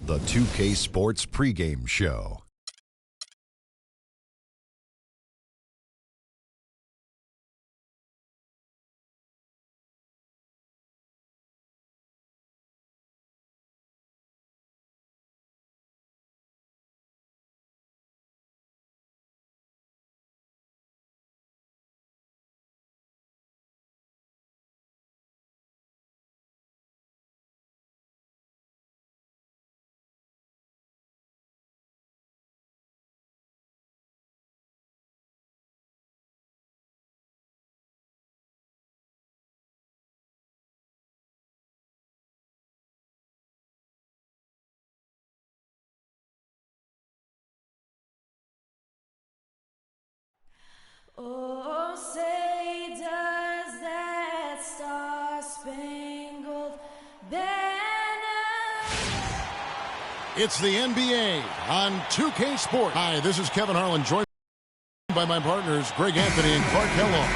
The 2K Sports pregame show. Oh, say does that star-spangled banner. It's the NBA on 2K Sports. Hi, this is Kevin Harlan, joined by my partners Greg Anthony and Clark Kellogg.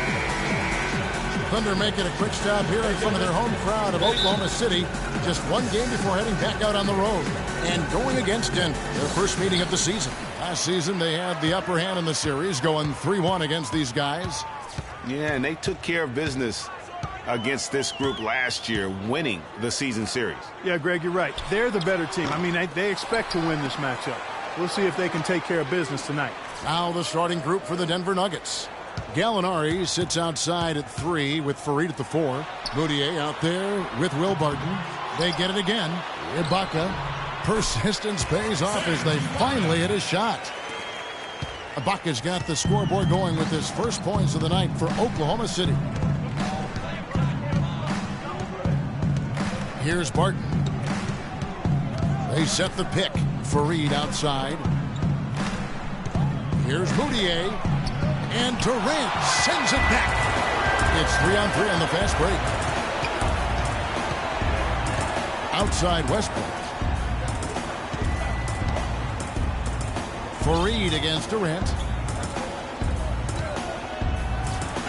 Thunder making a quick stop here in front of their home crowd of Oklahoma City. Just one game before heading back out on the road and going against Denver, their first meeting of the season. Last season, they had the upper hand in the series, going 3-1 against these guys. Yeah, and they took care of business against this group last year, winning the season series. Yeah, Greg, you're right. They're the better team. I mean, they expect to win this matchup. We'll see if they can take care of business tonight. Now the starting group for the Denver Nuggets. Gallinari sits outside at 3 with Fareed at the 4. Moutier out there with Will Barton. They get it again. Ibaka. Persistence pays off as they finally hit a shot. Ibaka's got the scoreboard going with his first points of the night for Oklahoma City. Here's Barton. They set the pick. Fareed outside. Here's Moutier. And Durant sends it back. It's 3-on-3 on the fast break. Outside Westbrook. Fareed against Durant.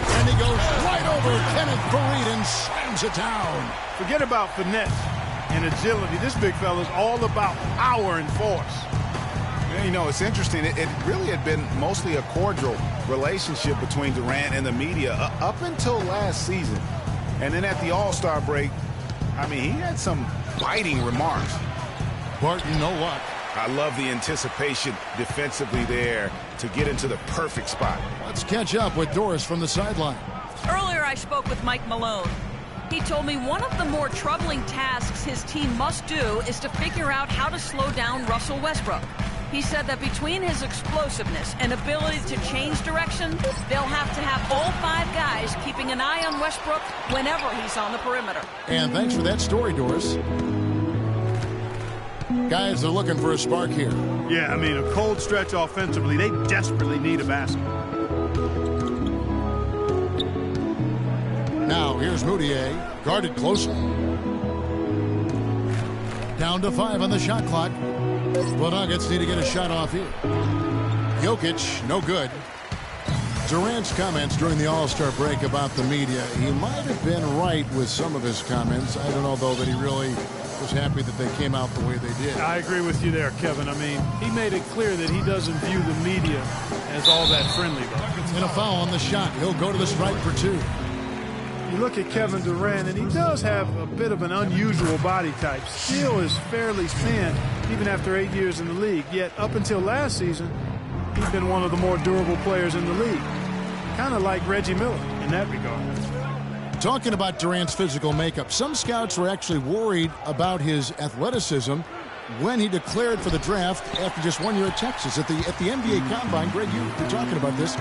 And he goes right over Kenneth Fareed and slams it down. Forget about finesse and agility. This big fella's all about power and force. You know, it's interesting. It really had been mostly a cordial relationship between Durant and the media up until last season. And then at the All-Star break, I mean, he had some biting remarks. Barton, no luck. I love the anticipation defensively there to get into the perfect spot. Let's catch up with Doris from the sideline. Earlier, I spoke with Mike Malone. He told me one of the more troubling tasks his team must do is to figure out how to slow down Russell Westbrook. He said that between his explosiveness and ability to change direction, they'll have to have all 5 guys keeping an eye on Westbrook whenever he's on the perimeter. And thanks for that story, Doris. Guys are looking for a spark here. Yeah, I mean, a cold stretch offensively. They desperately need a basket. Now, here's Moutier, guarded closely. Down to 5 on the shot clock. The Nuggets need to get a shot off here. Jokic, no good. Durant's comments during the All-Star break about the media, he might have been right with some of his comments. I don't know, though, that he really was happy that they came out the way they did. I agree with you there, Kevin. I mean, he made it clear that he doesn't view the media as all that friendly, though. And a foul on the shot. He'll go to the stripe for 2. You look at Kevin Durant, and he does have a bit of an unusual body type. Still is fairly thin, even after 8 years in the league. Yet, up until last season, he's been one of the more durable players in the league. Kind of like Reggie Miller in that regard. Talking about Durant's physical makeup, some scouts were actually worried about his athleticism when he declared for the draft after just 1 year at Texas. At the NBA Combine, Greg, you were talking about this,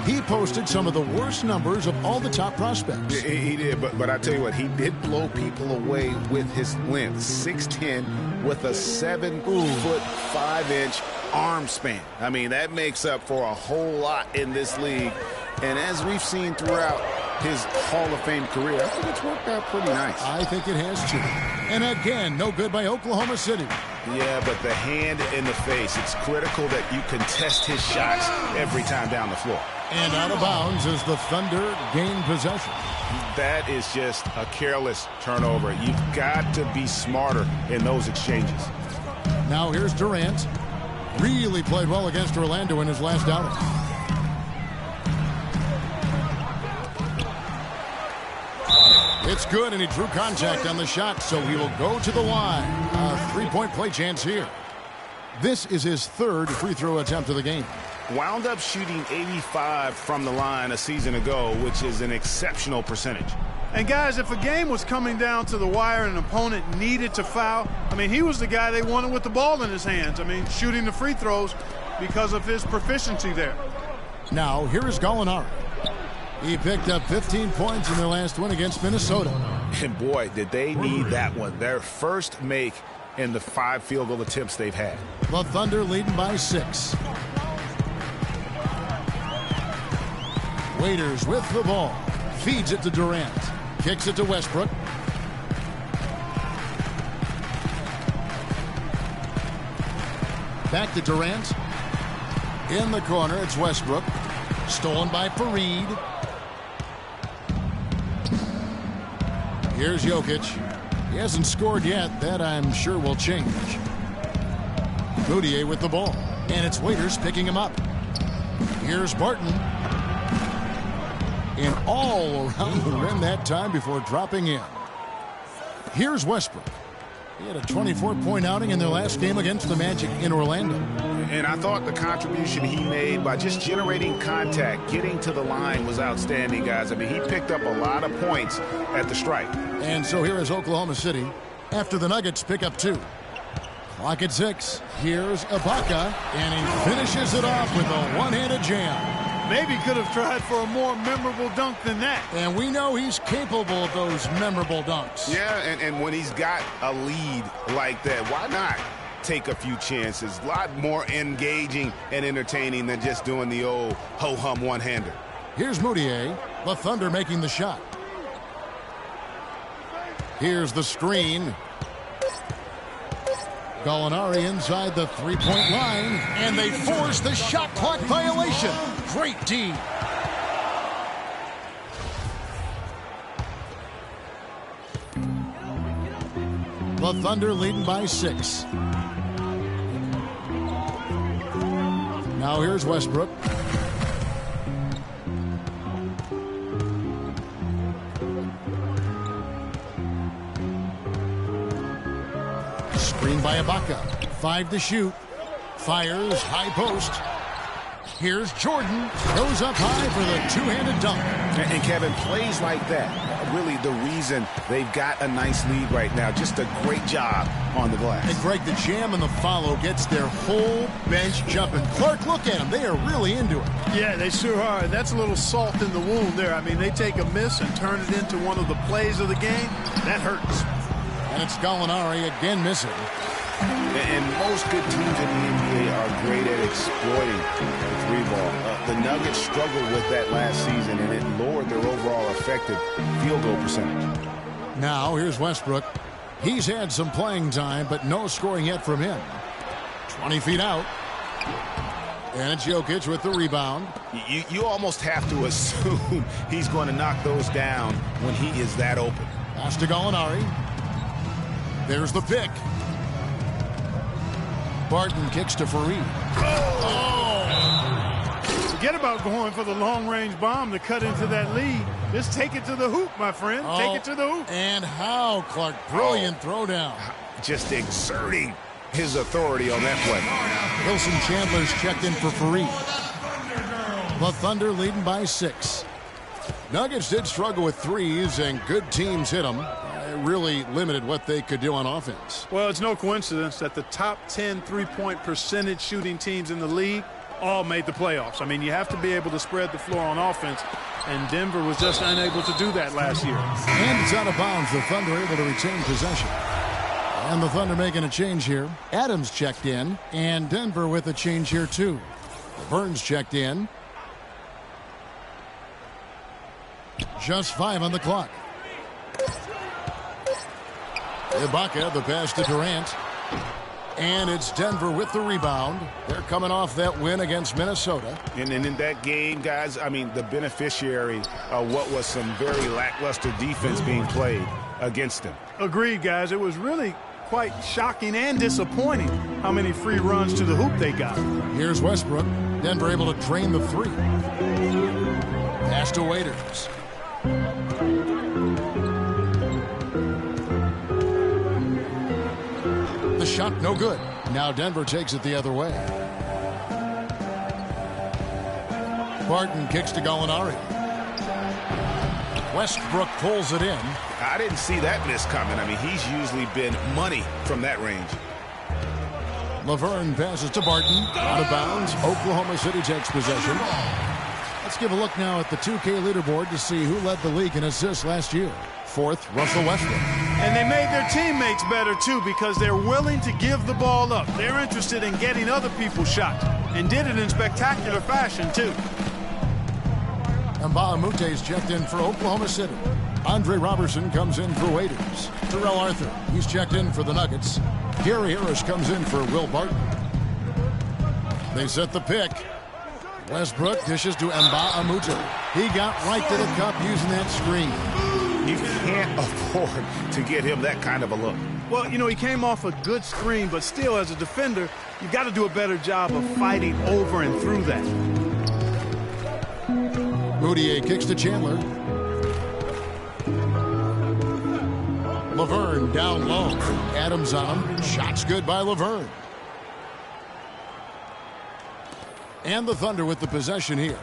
he posted some of the worst numbers of all the top prospects. He did, but I tell you what, he did blow people away with his length. 6'10", with a 7'5" arm span. I mean, that makes up for a whole lot in this league. And as we've seen throughout his Hall of Fame career, I think it's worked out pretty nice. I think it has too. And again, no good by Oklahoma City. Yeah, but the hand in the face, it's critical that you contest his shots every time down the floor. And out of bounds as the Thunder gain possession. That is just a careless turnover. You've got to be smarter in those exchanges. Now here's Durant. Really played well against Orlando in his last outing. It's good, and he drew contact on the shot, so he will go to the line. A three-point play chance here. This is his third free throw attempt of the game. Wound up shooting 85 from the line a season ago, which is an exceptional percentage. And guys, if a game was coming down to the wire and an opponent needed to foul, I mean, he was the guy they wanted with the ball in his hands. I mean, shooting the free throws because of his proficiency there. Now, here is Gallinari. He picked up 15 points in their last win against Minnesota. And boy, did they need that one. Their first make in the 5 field goal attempts they've had. The Thunder leading by 6. Waiters with the ball. Feeds it to Durant. Kicks it to Westbrook. Back to Durant. In the corner, it's Westbrook. Stolen by Fareed. Here's Jokic. He hasn't scored yet. That, I'm sure, will change. Moutier with the ball. And it's Waiters picking him up. Here's Barton. And all around the rim that time before dropping in. Here's Westbrook. He had a 24-point outing in their last game against the Magic in Orlando. And I thought the contribution he made by just generating contact, getting to the line was outstanding, guys. I mean, he picked up a lot of points at the strike. And so here is Oklahoma City after the Nuggets pick up 2. Clock at 6. Here's Ibaka, and he finishes it off with a one-handed jam. Maybe could have tried for a more memorable dunk than that. And we know he's capable of those memorable dunks. Yeah, and when he's got a lead like that, why not take a few chances? A lot more engaging and entertaining than just doing the old ho-hum one-hander. Here's Moutier, the Thunder making the shot. Here's the screen. Gallinari inside the three-point line, and they force the shot clock violation. Great D. The Thunder leading by 6. Now here's Westbrook. Screen by Ibaka. 5 to shoot. Fires, high post. Here's Jordan. Goes up high for the two-handed dunk. And Kevin, plays like that, really the reason they've got a nice lead right now. Just a great job on the glass. And Greg, the jam and the follow gets their whole bench jumping. Clark, look at them. They are really into it. Yeah, they sure are. That's a little salt in the wound there. I mean, they take a miss and turn it into one of the plays of the game. That hurts. And it's Gallinari again missing. And most good teams in the NBA are great at exploiting the 3-ball. The Nuggets struggled with that last season, and it lowered their overall effective field goal percentage. Now, here's Westbrook. He's had some playing time, but no scoring yet from him. 20 feet out. And it's Jokic with the rebound. You almost have to assume he's going to knock those down when he is that open. Pass to Gallinari. There's the pick. Barton kicks to Fareed. Oh! Forget about going for the long-range bomb to cut into that lead. Just take it to the hoop, my friend. Take it to the hoop. And how, Clark. Brilliant throwdown. Just exerting his authority on that play. Wilson Chandler's checked in for Fareed. The Thunder leading by 6. Nuggets did struggle with threes, and good teams hit them. Really limited what they could do on offense. Well, it's no coincidence that the top 10 three-point percentage shooting teams in the league all made the playoffs. I mean, you have to be able to spread the floor on offense, and Denver was just unable to do that last year. And it's out of bounds. The Thunder able to retain possession. And the Thunder making a change here. Adams checked in, and Denver with a change here too. Burns checked in. Just 5 on the clock. Ibaka, the pass to Durant. And it's Denver with the rebound. They're coming off that win against Minnesota. And in that game, guys, I mean, the beneficiary of what was some very lackluster defense being played against them. Agreed, guys. It was really quite shocking and disappointing how many free runs to the hoop they got. Here's Westbrook. Denver able to drain the three. Pass to Waiters. The shot no good. Now Denver takes it the other way. Barton kicks to Gallinari. Westbrook pulls it in. I didn't see that miss coming. I mean, he's usually been money from that range. Laverne passes to Barton. Out of bounds. Oklahoma City takes possession. Let's give a look now at the 2K leaderboard to see who led the league in assists last year. Fourth, Russell Westbrook. And they made their teammates better, too, because they're willing to give the ball up. They're interested in getting other people's shots and did it in spectacular fashion, too. Mbah is checked in for Oklahoma City. Andre Robertson comes in for Waiters. Terrell Arthur, he's checked in for the Nuggets. Gary Harris comes in for Will Barton. They set the pick. Westbrook dishes to Mbah. He got right to the cup using that screen. You can't afford to get him that kind of a look. Well, you know, he came off a good screen, but still, as a defender, you've got to do a better job of fighting over and through that. Moutier kicks to Chandler. Laverne down low. Adams on him. Shot's good by Laverne. And the Thunder with the possession here.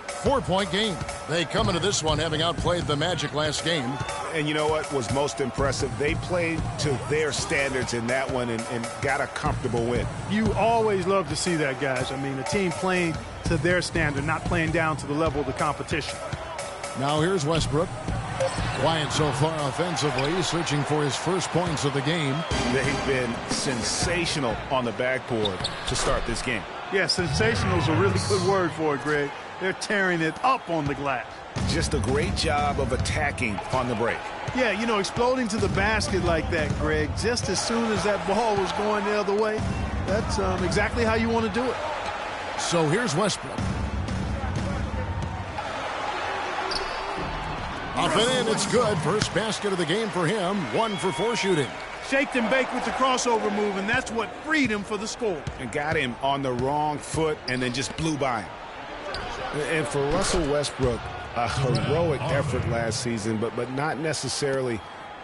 4-point game. They come into this one having outplayed the Magic last game. And you know what was most impressive? They played to their standards in that one and got a comfortable win. You always love to see that, guys. I mean, the team playing to their standard, not playing down to the level of the competition. Now here's Westbrook. Quiet so far offensively, searching for his first points of the game. They've been sensational on the backboard to start this game. Yeah, sensational is a really good word for it, Greg. They're tearing it up on the glass. Just a great job of attacking on the break. Yeah, you know, exploding to the basket like that, Greg, just as soon as that ball was going the other way, that's exactly how you want to do it. So here's Westbrook. Off and in, it's good. First basket of the game for him. 1 for 4 shooting. Shaked and baked with the crossover move, and that's what freed him for the score. And got him on the wrong foot and then just blew by him. And for Russell Westbrook, a heroic effort last season, but not necessarily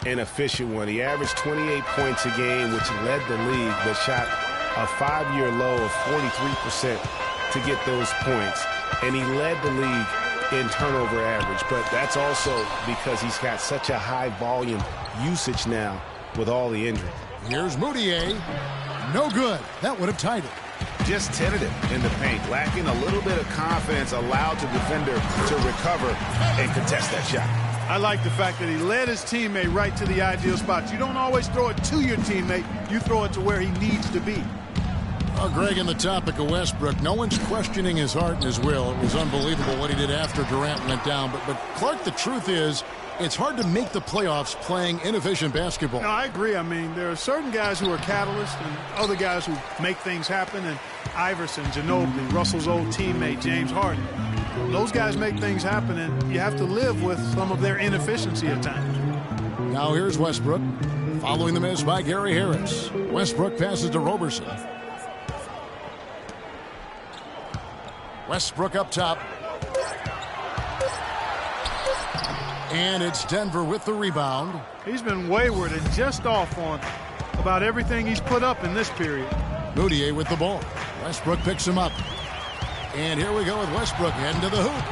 an efficient one. He averaged 28 points a game, which led the league, but shot a 5-year low of 43% to get those points. And he led the league in turnover average, but that's also because he's got such a high volume usage now with all the injuries. Here's Moutier. No good. That would have tied it. Just tentative in the paint, lacking a little bit of confidence, allowed the defender to recover and contest that shot. I like the fact that he led his teammate right to the ideal spots. You don't always throw it to your teammate. You throw it to where he needs to be. Well, Greg, on the topic of Westbrook, no one's questioning his heart and his will. It was unbelievable what he did after Durant went down. But Clark, the truth is, it's hard to make the playoffs playing inefficient basketball. No, I agree. I mean, there are certain guys who are catalysts and other guys who make things happen. And Iverson, Ginobili, Russell's old teammate, James Harden. Those guys make things happen, and you have to live with some of their inefficiency at times. Now here's Westbrook. Following the miss by Gary Harris. Westbrook passes to Roberson. Westbrook up top. And it's Denver with the rebound. He's been wayward and just off on about everything he's put up in this period. Moutier with the ball. Westbrook picks him up. And here we go with Westbrook heading to the hoop.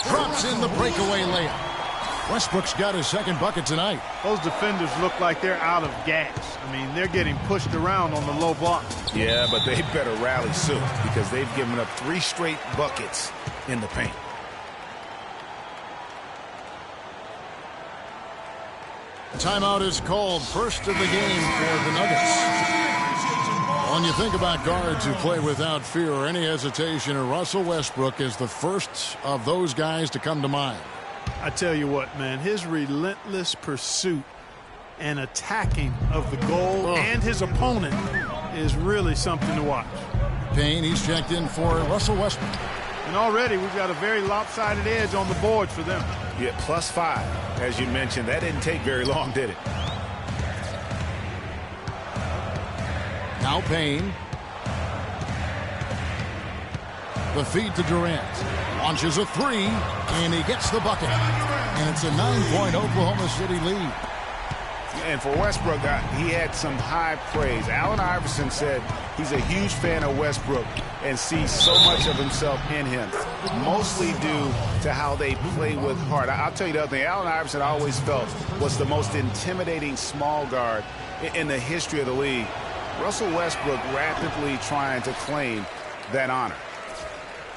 Drops in the breakaway layup. Westbrook's got his second bucket tonight. Those defenders look like they're out of gas. I mean, they're getting pushed around on the low block. Yeah, but they better rally soon because they've given up 3 straight buckets in the paint. Timeout is called, first of the game for the Nuggets. When you think about guards who play without fear or any hesitation, Russell Westbrook is the first of those guys to come to mind. I tell you what, man, his relentless pursuit and attacking of the goal and his opponent is really something to watch. Payne, he's checked in for Russell Westbrook. And already we've got a very lopsided edge on the board for them. Yeah, +5, as you mentioned. That didn't take very long, did it? Now Payne. The feed to Durant. Launches a three, and he gets the bucket. And it's a 9-point Oklahoma City lead. And for Westbrook, he had some high praise. Allen Iverson said he's a huge fan of Westbrook and sees so much of himself in him, mostly due to how they play with heart. I'll tell you the other thing. Allen Iverson, I always felt, was the most intimidating small guard in the history of the league. Russell Westbrook rapidly trying to claim that honor.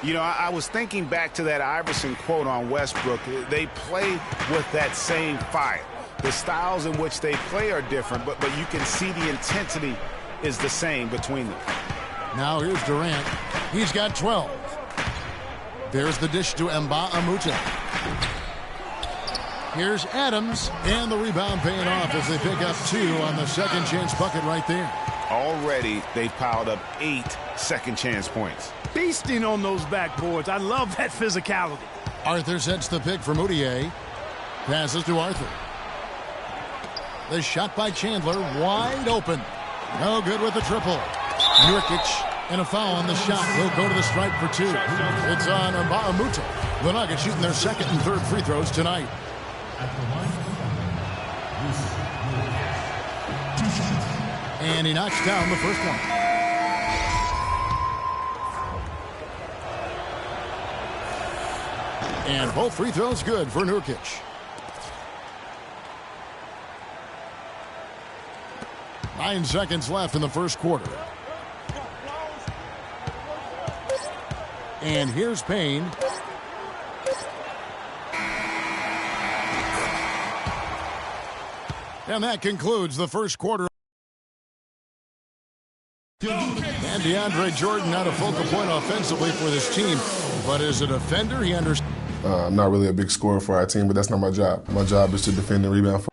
You know, I was thinking back to that Iverson quote on Westbrook. They play with that same fire. The styles in which they play are different, but you can see the intensity is the same between them. Now here's Durant. He's got 12. There's the dish to Mbah-a-Moute. Here's Adams, and the rebound paying off as they pick up 2 on the second chance bucket right there. Already, they've piled up 8 second chance points. Feasting on those backboards. I love that physicality. Arthur sets the pick for Moutier. Passes to Arthur. The shot by Chandler, wide open. No good with the triple. Nurkic, and a foul on the shot. Will go to the stripe for 2. It's on Mbah-a-Moute. The Nuggets shooting their second and third free throws tonight. And he knocks down the first one. And both free throws good for Nurkic. 9 seconds left in the first quarter. And here's Payne. And that concludes the first quarter. And DeAndre Jordan not a focal point offensively for this team, but as a defender, he understands. I'm not really a big scorer for our team, but that's not my job. My job is to defend and rebound.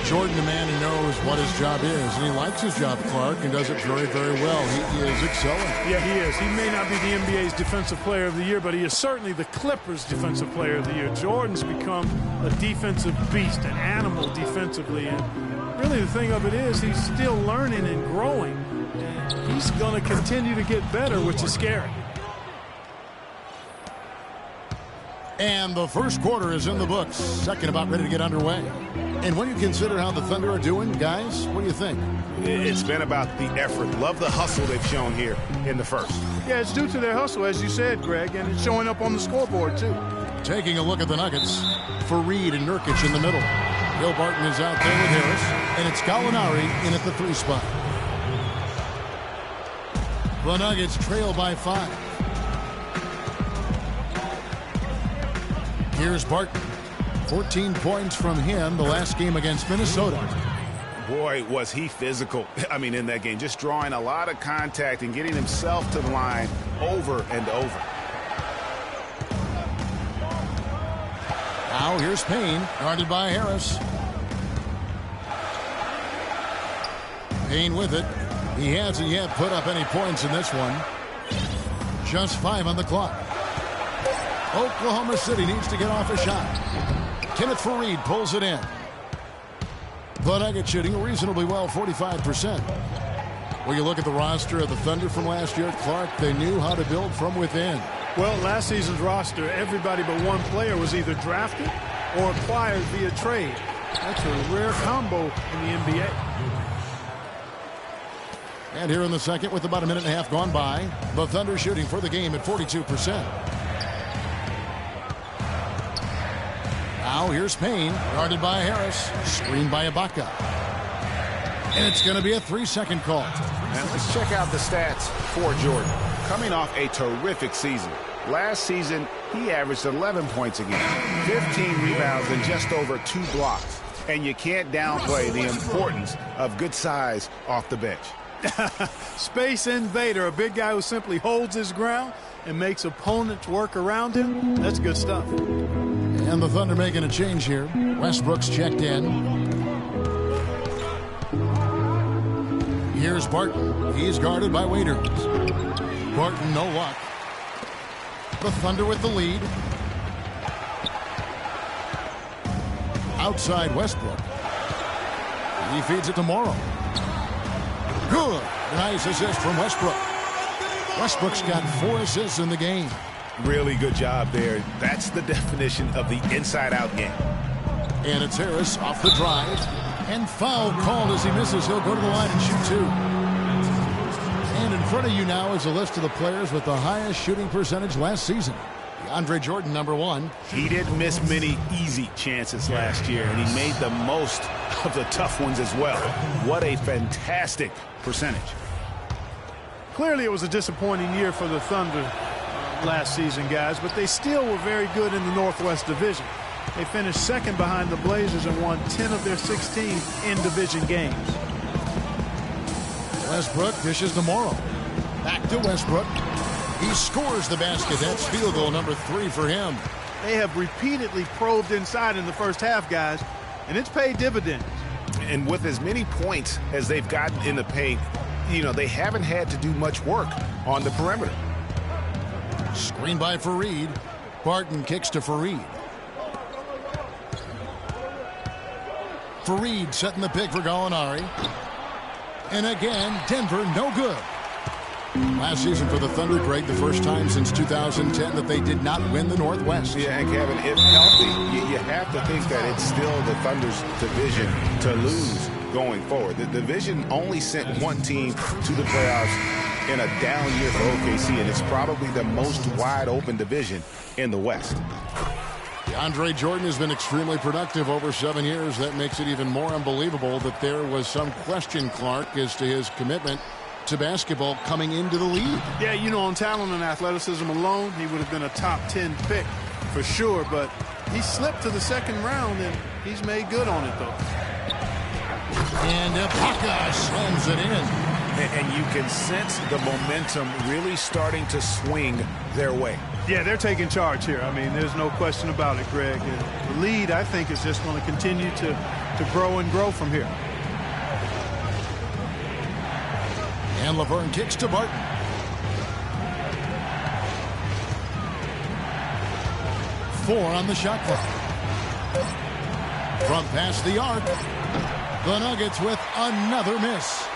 Jordan, a man who knows what his job is, and he likes his job, Clark, and does it very, very well. He is excelling. Yeah, he is. He may not be the NBA's Defensive Player of the Year, but he is certainly the Clippers' Defensive Player of the Year. Jordan's become a defensive beast, an animal defensively, and really the thing of it is he's still learning and growing, and he's going to continue to get better, which is scary. And the first quarter is in the books. Second about ready to get underway. And when you consider how the Thunder are doing, guys, what do you think? It's been about the effort. Love the hustle they've shown here in the first. Yeah, it's due to their hustle, as you said, Greg, and it's showing up on the scoreboard, too. Taking a look at the Nuggets, Fareed and Nurkic in the middle. Bill Barton is out there with Harris, and it's Gallinari in at the 3 spot. The Nuggets trail by 5. Here's Barton. 14 points from him the last game against Minnesota. Boy, was he physical. I mean, in that game, just drawing a lot of contact and getting himself to the line over and over. Now here's Payne, guarded by Harris. Payne with it. He hasn't yet put up any points in this one. Just 5 on the clock. Oklahoma City needs to get off a shot. Kenneth Fareed pulls it in. The Nuggets shooting reasonably well, 45%. When you look at the roster of the Thunder from last year, Clark, they knew how to build from within. Well, last season's roster, everybody but one player was either drafted or acquired via trade. That's a rare combo in the NBA. And here in the second, with about a minute and a half gone by, the Thunder shooting for the game at 42%. Now here's Payne, guarded by Harris, screened by Ibaka. And it's going to be a 3-second call. Now let's check out the stats for Jordan. Coming off a terrific season. Last season, he averaged 11 points a game, 15 rebounds, and just over 2 blocks. And you can't downplay the importance of good size off the bench. Space invader, a big guy who simply holds his ground and makes opponents work around him. That's good stuff. And the Thunder making a change here. Westbrook's checked in. Here's Barton. He's guarded by Waiters. Barton, no luck. The Thunder with the lead. Outside Westbrook. He feeds it to Morrow. Good. Nice assist from Westbrook. Westbrook's got 4 assists in the game. Really good job there. That's the definition of the inside-out game. And it's Harris off the drive. And foul called as he misses. He'll go to the line and shoot 2. And in front of you now is a list of the players with the highest shooting percentage last season. DeAndre Jordan, number 1. He didn't miss many easy chances last year, and he made the most of the tough ones as well. What a fantastic percentage. Clearly it was a disappointing year for the Thunder last season, guys, but they still were very good in the Northwest Division. They finished second behind the Blazers and won 10 of their 16 in-division games. Westbrook dishes to Morrow. Back to Westbrook. He scores the basket. That's field goal number 3 for him. They have repeatedly probed inside in the first half, guys, and it's paid dividends. And with as many points as they've gotten in the paint, they haven't had to do much work on the perimeter. Screen by Fareed. Barton kicks to Fareed. Fareed setting the pick for Gallinari. And again, Denver no good. Last season for the Thunder, Greg, the first time since 2010 that they did not win the Northwest. Yeah, and Kevin, if healthy, you have to think that it's still the Thunder's division to lose going forward. The division only sent one team to the playoffs in a down year for OKC, and it's probably the most wide open division in the West. DeAndre Jordan has been extremely productive over 7 years. That makes it even more unbelievable that there was some question, Clark, as to his commitment to basketball coming into the league. Yeah, on talent and athleticism alone, he would have been a top 10 pick for sure, but he slipped to the second round, and he's made good on it, though. And Ibaka slams it in. And you can sense the momentum really starting to swing their way. Yeah, they're taking charge here. I mean, there's no question about it, Greg. And the lead, I think, is just going to continue to grow and grow from here. And Laverne kicks to Barton. Four on the shot clock. From past the arc. The Nuggets with another miss.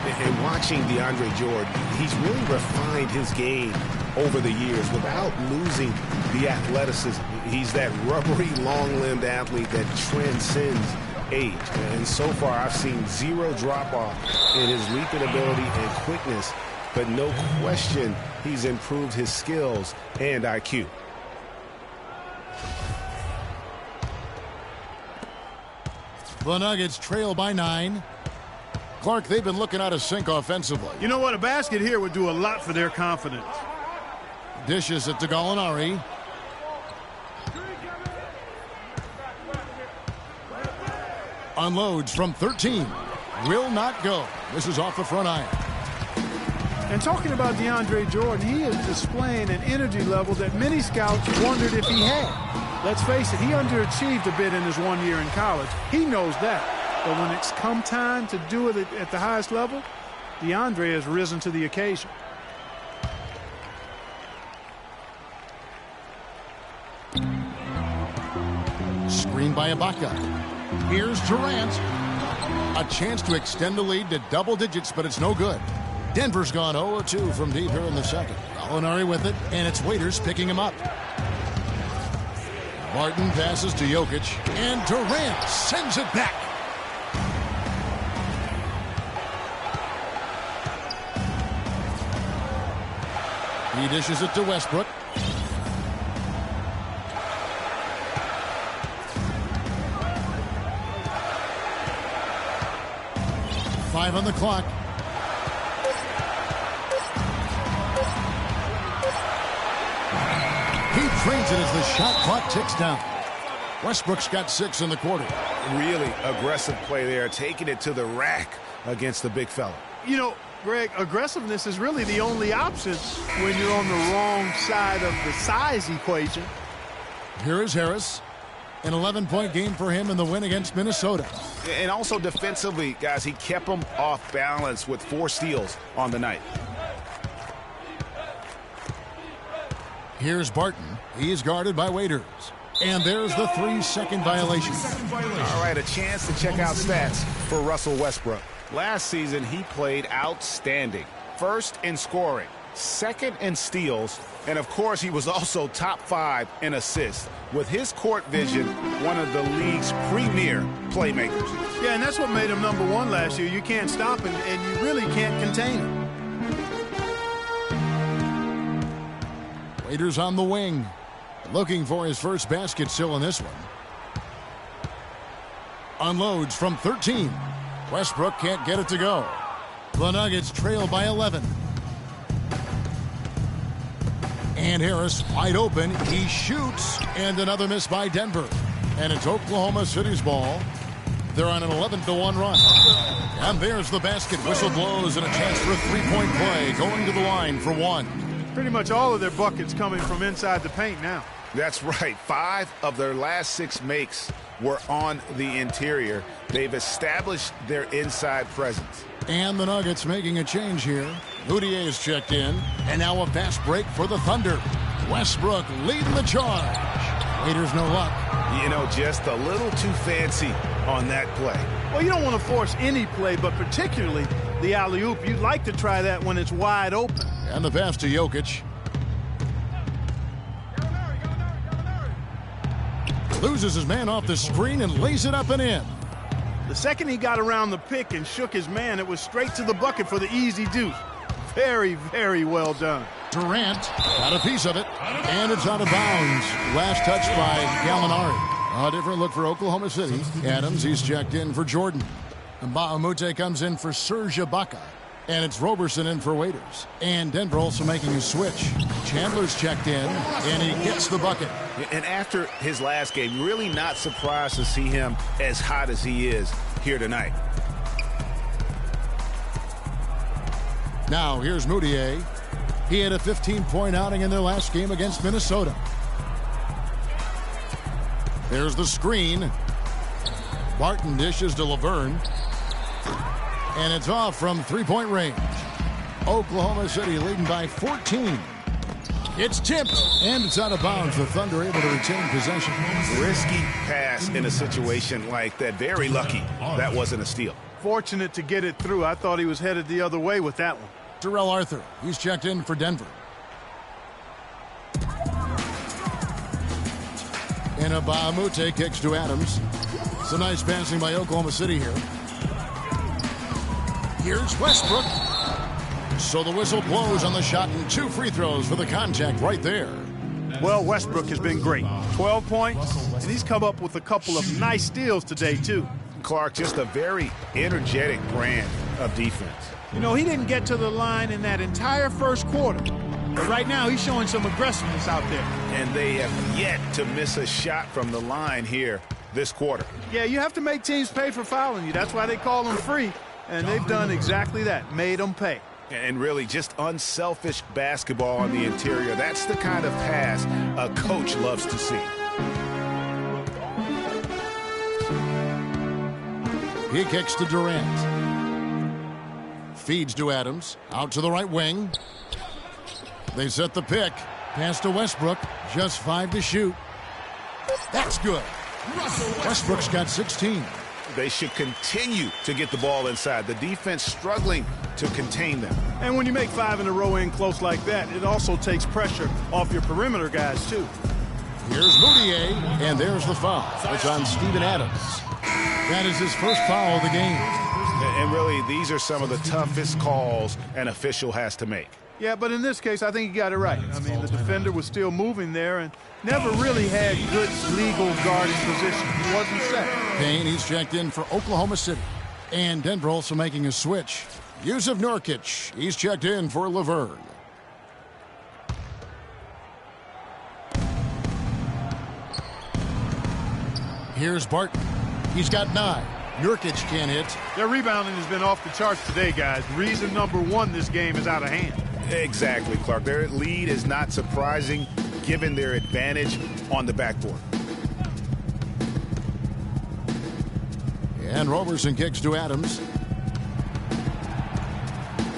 And watching DeAndre Jordan, he's really refined his game over the years without losing the athleticism. He's that rubbery, long-limbed athlete that transcends age. And so far, I've seen zero drop-off in his leaping ability and quickness, but no question he's improved his skills and IQ. The Nuggets trail by 9. Clark, they've been looking out of sync offensively. You know what? A basket here would do a lot for their confidence. Dishes it to Gallinari. Unloads from 13. Will not go. This is off the front iron. And talking about DeAndre Jordan, he is displaying an energy level that many scouts wondered if he had. Let's face it, he underachieved a bit in his 1 year in college. He knows that. But when it's come time to do it at the highest level, DeAndre has risen to the occasion. Screen by Ibaka. Here's Durant. A chance to extend the lead to double digits, but it's no good. Denver's gone 0-2 from deep here in the second. Gallinari with it, and it's Waiters picking him up. Barton passes to Jokic, and Durant sends it back. He dishes it to Westbrook. Five on the clock. He trains it as the shot clock ticks down. Westbrook's got 6 in the quarter. Really aggressive play there, taking it to the rack against the big fella. You know, Greg, aggressiveness is really the only option when you're on the wrong side of the size equation. Here is Harris. An 11-point game for him in the win against Minnesota. And also defensively, guys, he kept them off balance with 4 steals on the night. Here's Barton. He's guarded by Waiters. And there's the 3-second violation. All right, a chance to check out stats for Russell Westbrook. Last season, he played outstanding. First in scoring, second in steals, and of course, he was also top 5 in assists. With his court vision, one of the league's premier playmakers. Yeah, and that's what made him number 1 last year. You can't stop him, and you really can't contain him. Waiters on the wing, looking for his first basket still in this one. Unloads from 13. Westbrook can't get it to go. The Nuggets trail by 11. And Harris wide open. He shoots, and another miss by Denver. And it's Oklahoma City's ball. They're on an 11-1 run. And there's the basket. Whistle blows and a chance for a three-point play. Going to the line for 1. Pretty much all of their buckets coming from inside the paint now. That's right. 5 of their last 6 makes were on the interior. They've established their inside presence. And the Nuggets making a change here. Moutier is checked in. And now a fast break for the Thunder. Westbrook leading the charge. Waiters no luck. You know, just a little too fancy on that play. Well, you don't want to force any play, but particularly the alley-oop. You'd like to try that when it's wide open. And the pass to Jokic. Loses his man off the screen and lays it up and in. The second he got around the pick and shook his man, it was straight to the bucket for the easy deuce. Very, very well done. Durant got a piece of it, and it's out of bounds. Last touch by Gallinari. A different look for Oklahoma City. Adams, he's checked in for Jordan. And Bahamute comes in for Serge Ibaka. And it's Roberson in for Waiters. And Denver also making a switch. Chandler's checked in, and he gets the bucket. And after his last game, really not surprised to see him as hot as he is here tonight. Now, here's Moutier. He had a 15-point outing in their last game against Minnesota. There's the screen. Barton dishes to Laverne. And it's off from three-point range. Oklahoma City leading by 14. It's tipped, and it's out of bounds. The Thunder able to retain possession. Risky pass in a situation like that. Very lucky that wasn't a steal. Fortunate to get it through. I thought he was headed the other way with that one. Terrell Arthur, he's checked in for Denver. And Bahamute kicks to Adams. It's a nice passing by Oklahoma City here. Here's Westbrook. So the whistle blows on the shot and 2 free throws for the contact right there. Well, Westbrook has been great. 12 points, and he's come up with a couple of nice steals today, too. Clark, just a very energetic brand of defense. You know, he didn't get to the line in that entire first quarter. But right now, he's showing some aggressiveness out there. And they have yet to miss a shot from the line here this quarter. Yeah, you have to make teams pay for fouling you. That's why they call them free. And they've done exactly that, made them pay. And really just unselfish basketball on the interior. That's the kind of pass a coach loves to see. He kicks to Durant. Feeds to Adams. Out to the right wing. They set the pick. Pass to Westbrook. Just 5 to shoot. That's good. Westbrook's got 16. They should continue to get the ball inside. The defense struggling to contain them. And when you make 5 in a row in close like that, it also takes pressure off your perimeter guys, too. Here's Moutier, and there's the foul. It's on Steven Adams. That is his first foul of the game. And really, these are some of the toughest calls an official has to make. Yeah, but in this case, I think he got it right. I mean, the defender was still moving there and never really had good legal guarding position. He wasn't set. Payne, he's checked in for Oklahoma City. And Denver also making a switch. Yusuf Nurkic, he's checked in for Laverne. Here's Barton. He's got 9. Nurkic can't hit. Their rebounding has been off the charts today, guys. Reason number 1, this game is out of hand. Exactly, Clark. Their lead is not surprising given their advantage on the backboard. And Roberson kicks to Adams.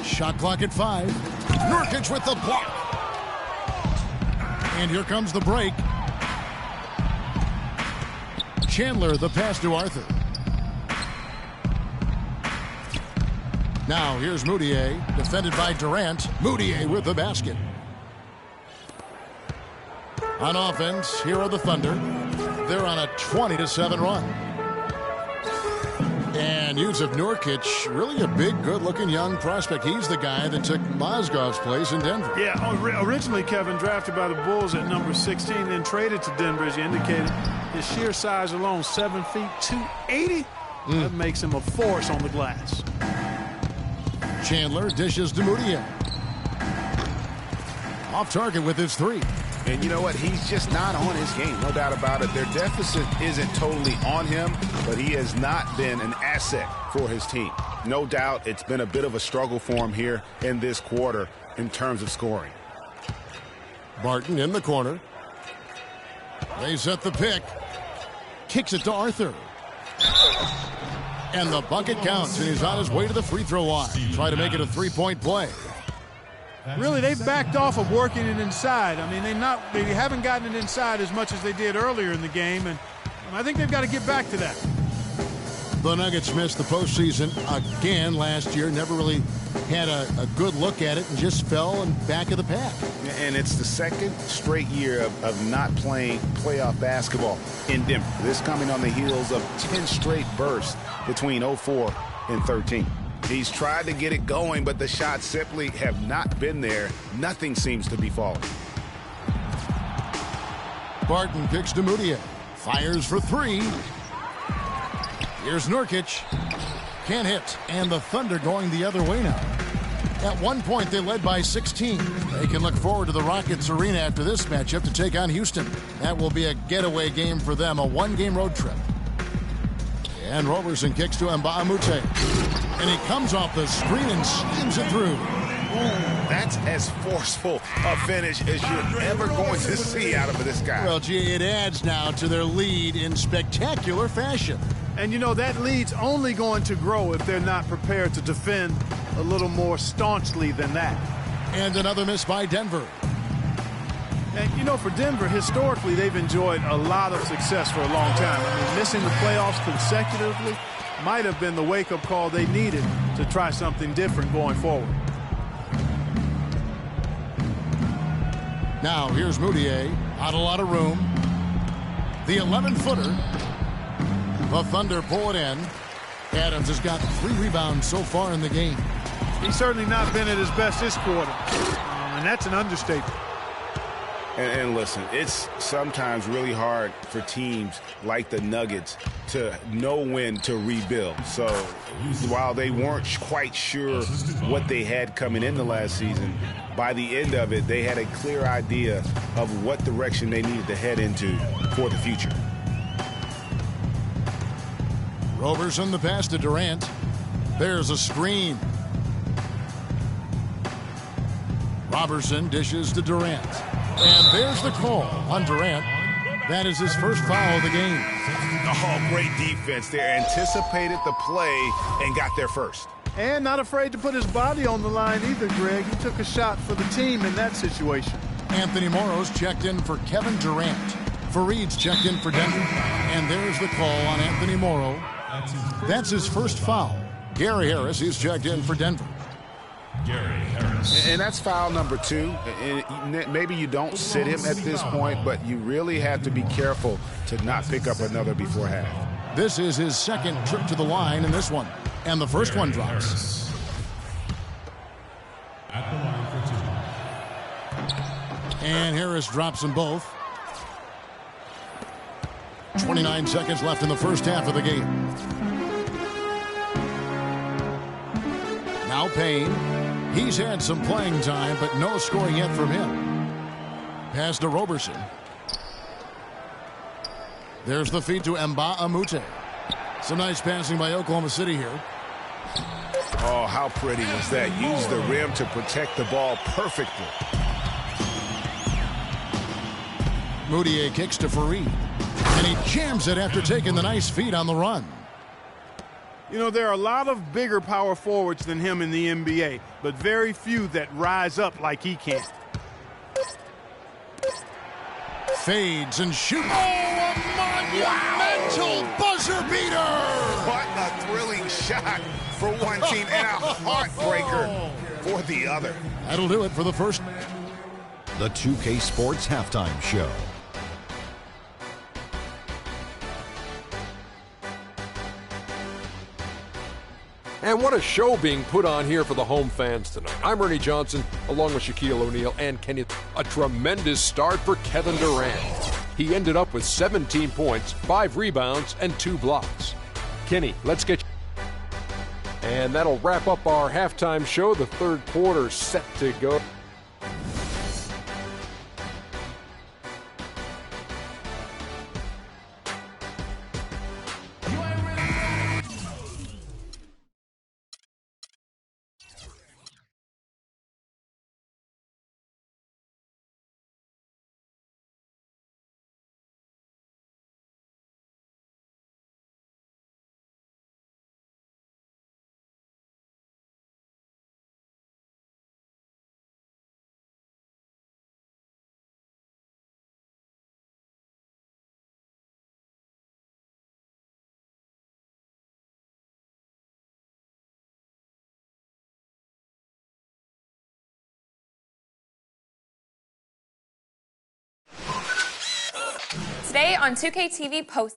Shot clock at 5. Nurkic with the block. And here comes the break. Chandler, the pass to Arthur. Now here's Moutier, defended by Durant. Moutier with the basket. On offense, here are the Thunder. They're on a 20-7 run. And Yusuf Nurkic, really a big, good-looking young prospect. He's the guy that took Mozgov's place in Denver. Yeah, originally, Kevin, drafted by the Bulls at number 16, then traded to Denver, as you indicated. His sheer size alone, 7 feet, 280. That makes him a force on the glass. Chandler dishes to Moutier. Off target with his three. And you know what? He's just not on his game, no doubt about it. Their deficit isn't totally on him, but he has not been an asset for his team. No doubt it's been a bit of a struggle for him here in this quarter in terms of scoring. Barton in the corner. They set the pick. Kicks it to Arthur. And the bucket counts, and he's on his way to the free throw line. Try to make it a three-point play. Really, they've backed off of working it inside. I mean, they haven't gotten it inside as much as they did earlier in the game, and I think they've got to get back to that. The Nuggets missed the postseason again last year. Never really had a good look at it and just fell in back of the pack. And it's the second straight year of not playing playoff basketball in Denver. This coming on the heels of 10 straight bursts between 04 and 13. He's tried to get it going, but the shots simply have not been there. Nothing seems to be falling. Barton kicks to Moutier. Fires for three. Here's Nurkic. Can't hit. And the Thunder going the other way now. At one point, they led by 16. They can look forward to the Rockets Arena after this matchup to take on Houston. That will be a getaway game for them, a one-game road trip. And Roberson kicks to Mbamute. And he comes off the screen and slams it through. That's as forceful a finish as you're ever going to see out of this guy. Well, gee, it adds now to their lead in spectacular fashion. And, you know, that lead's only going to grow if they're not prepared to defend a little more staunchly than that. And another miss by Denver. And, you know, for Denver, historically, they've enjoyed a lot of success for a long time. I mean, missing the playoffs consecutively might have been the wake-up call they needed to try something different going forward. Now, here's Moutier. Not a lot of room. The 11-footer. The Thunder pull it in. Adams has got 3 rebounds so far in the game. He's certainly not been at his best this quarter. And that's an understatement. And listen, it's sometimes really hard for teams like the Nuggets to know when to rebuild. So while they weren't quite sure what they had coming into last season, by the end of it, they had a clear idea of what direction they needed to head into for the future. Roberson the pass to Durant. There's a screen. Roberson dishes to Durant. And there's the call on Durant. That is his first foul of the game. Oh, great defense there. Anticipated the play and got there first. And not afraid to put his body on the line either, Greg. He took a shot for the team in that situation. Anthony Morrow's checked in for Kevin Durant. Fareed's checked in for Denver. And there's the call on Anthony Morrow. That's his first foul. Gary Harris is checked in for Denver. Gary Harris. And that's foul number 2. And maybe you don't sit him at this point, but you really have to be careful to not pick up another before half. This is his second trip to the line in this one. And the first one drops. At the line for 2. And Harris drops them both. 29 seconds left in the first half of the game. Now Payne. He's had some playing time, but no scoring yet from him. Pass to Roberson. There's the feed to Mbamute. Some nice passing by Oklahoma City here. Oh, how pretty was that? Use the rim to protect the ball perfectly. Moutier kicks to Fareed. And he jams it after taking the nice feed on the run. You know, there are a lot of bigger power forwards than him in the NBA, but very few that rise up like he can. Fades and shoots. Oh, a monumental buzzer beater! What a thrilling shot for one team and a heartbreaker for the other. That'll do it for the first. The 2K Sports Halftime Show. And what a show being put on here for the home fans tonight. I'm Ernie Johnson, along with Shaquille O'Neal and Kenny. A tremendous start for Kevin Durant. He ended up with 17 points, 5 rebounds, and 2 blocks. Kenny, let's get you. And that'll wrap up our halftime show. The third quarter set to go. Today on 2K TV Post.